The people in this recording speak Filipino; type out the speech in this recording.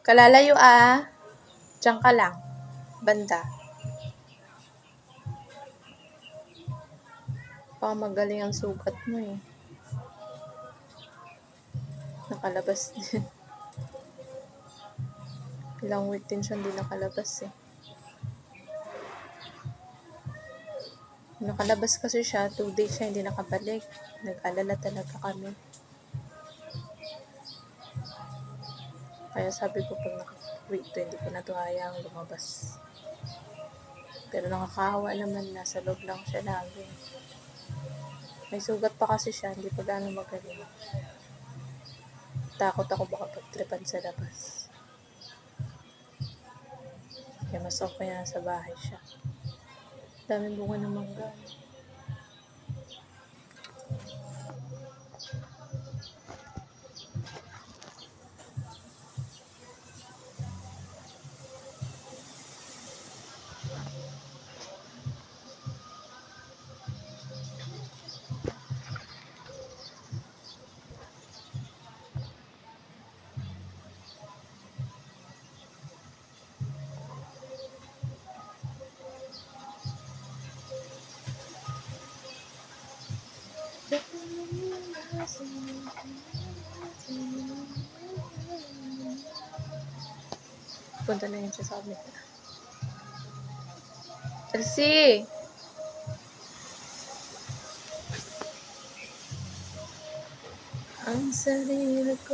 Kalalayo ah. Diyan ka lang. Banda. Baka magaling ang sugat mo eh. Nakalabas din. Ilang week din siya hindi nakalabas eh. Nakalabas kasi siya, 2 days siya hindi nakabalik. Nag-alala talaga kami. Kaya sabi ko pag naka-week 2, hindi ko na ito hayang lumabas. Pero nakakahawa naman, nasa loob lang siya lagi. May sugat pa kasi siya, hindi pa gaano magaling. Takot ako baka pagtripan sa labas. Kaya mas okay na sa bahay siya. Daming bunga ng mangga. Punta na yun siya sa amin. Elsie! Ang sarili ko